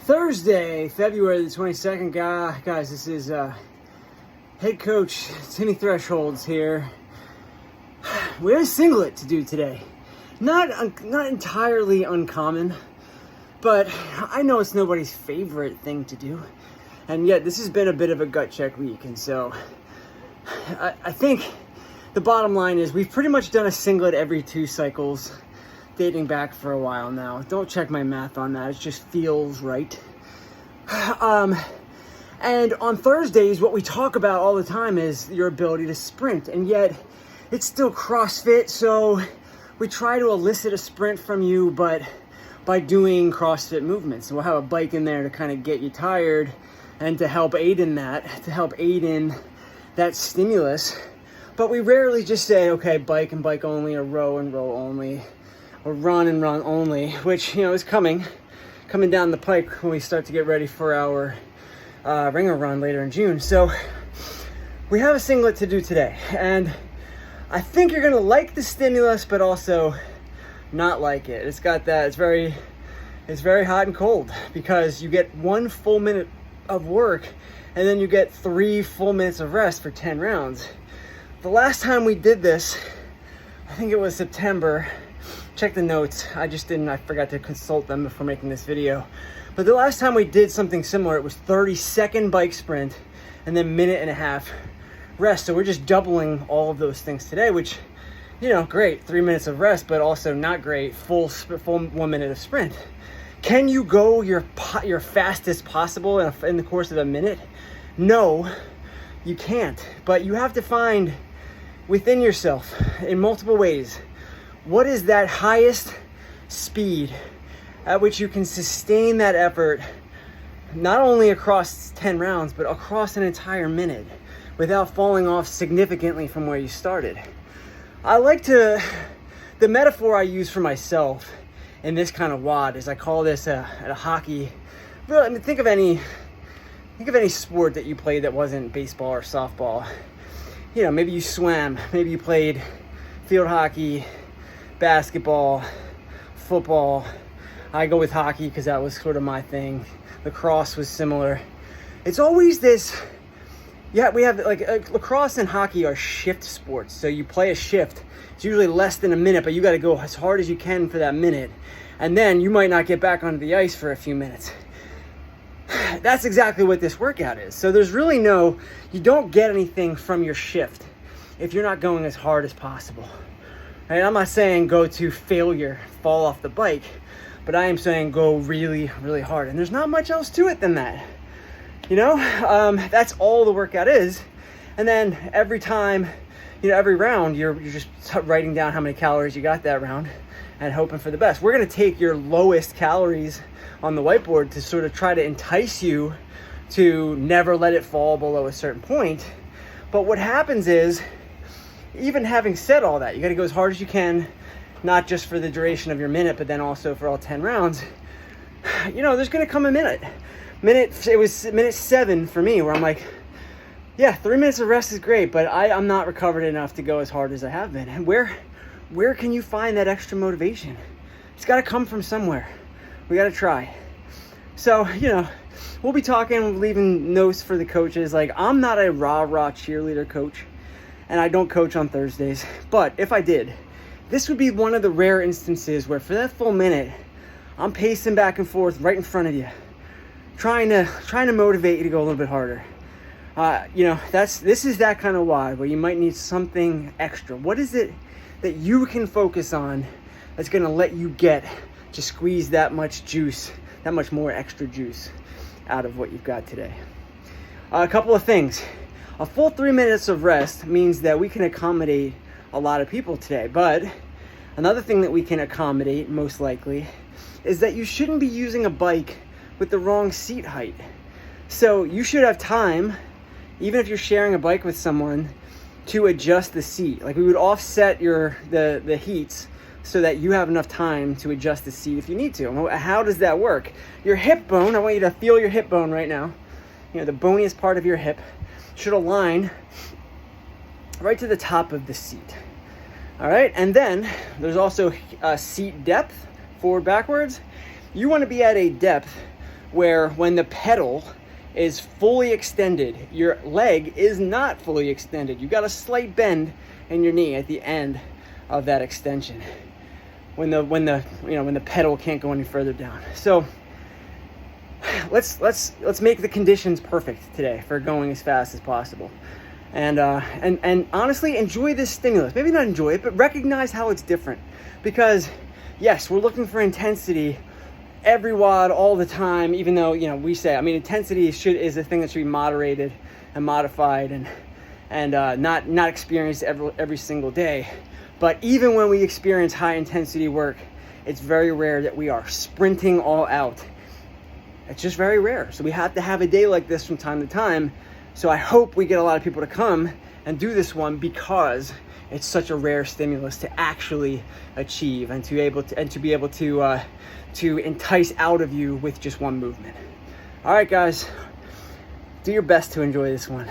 Thursday, February the 22nd, guys, this is head coach Timmy Thresholds here. We have a singlet to do today. Not entirely uncommon, but I know it's nobody's favorite thing to do. And yet this has been a bit of a gut check week, and so I think the bottom line is we've pretty much done a singlet every 2 cycles, dating back for a while now. Don't check my math on that. It just feels right. And on Thursdays, what we talk about all the time is your ability to sprint, and yet it's still CrossFit, so we try to elicit a sprint from you, but by doing CrossFit movements. So we'll have a bike in there to kind of get you tired and to help aid in that stimulus. But we rarely just say, okay, bike and bike only, or row and row only, or run and run only, which, is coming down the pike when we start to get ready for our ringer run later in June. So we have a singlet to do today, and I think you're gonna like the stimulus, but also not like it. It's got that, it's very hot and cold, because you get 1 full minute of work and then you get 3 full minutes of rest for 10 rounds. The last time we did this, I think it was September. Check the notes. I forgot to consult them before making this video. But the last time we did something similar, it was 30-second bike sprint and then 1.5 minutes rest. So we're just doubling all of those things today, which, great, 3 minutes of rest, but also not great, full 1 minute of sprint. Can you go your fastest possible in the course of a minute? No, you can't. But you have to find within yourself, in multiple ways, what is that highest speed at which you can sustain that effort, not only across 10 rounds, but across an entire minute without falling off significantly from where you started. The metaphor I use for myself in this kind of WOD is, I call this a hockey. Really, think of any sport that you played that wasn't baseball or softball. Maybe you swam, maybe you played field hockey, basketball, football. I go with hockey because that was sort of my thing. Lacrosse was similar. It's always this. Yeah, we have lacrosse and hockey are shift sports. So you play a shift. It's usually less than a minute, but you got to go as hard as you can for that minute. And then you might not get back onto the ice for a few minutes. That's exactly what this workout is. So there's really you don't get anything from your shift if you're not going as hard as possible. Right? I'm not saying go to failure, fall off the bike, but I am saying go really, really hard. And there's not much else to it than that. That's all the workout is. And then every time, every round, you're just writing down how many calories you got that round and hoping for the best. We're going to take your lowest calories on the whiteboard to sort of try to entice you to never let it fall below a certain point. But what happens is, even having said all that, you got to go as hard as you can, not just for the duration of your minute, but then also for all 10 rounds. There's going to come a minute. It was minute 7 for me, where I'm like, yeah, 3 minutes of rest is great, but I'm not recovered enough to go as hard as I have been. And where can you find that extra motivation? It's got to come from somewhere. We got to try. So, we'll be talking, leaving notes for the coaches. I'm not a rah-rah cheerleader coach, and I don't coach on Thursdays. But if I did, this would be one of the rare instances where for that full minute, I'm pacing back and forth right in front of you, trying to motivate you to go a little bit harder. This is that kind of WOD where you might need something extra. What is it that you can focus on that's going to let you get to squeeze that much juice, that much more extra juice out of what you've got today? A couple of things. A full 3 minutes of rest means that we can accommodate a lot of people today. But another thing that we can accommodate, most likely, is that you shouldn't be using a bike with the wrong seat height. So you should have time, even if you're sharing a bike with someone, to adjust the seat. We would offset the heats so that you have enough time to adjust the seat if you need to. How does that work? Your hip bone, I want you to feel your hip bone right now. The boniest part of your hip should align right to the top of the seat. All right, and then there's also seat depth, forward, backwards. You want to be at a depth where when the pedal is fully extended, your leg is not fully extended. You got a slight bend in your knee at the end of that extension when the pedal can't go any further down. So let's make the conditions perfect today for going as fast as possible. And honestly, enjoy this stimulus. Maybe not enjoy it, but recognize how it's different. Because yes, we're looking for intensity every WOD all the time, even though, we say, intensity is a thing that should be moderated and modified and not experienced every single day. But even when we experience high intensity work, it's very rare that we are sprinting all out. It's just very rare. So we have to have a day like this from time to time. So I hope we get a lot of people to come and do this one, because it's such a rare stimulus to actually achieve and to be able to entice out of you with just one movement. All right, guys, do your best to enjoy this one.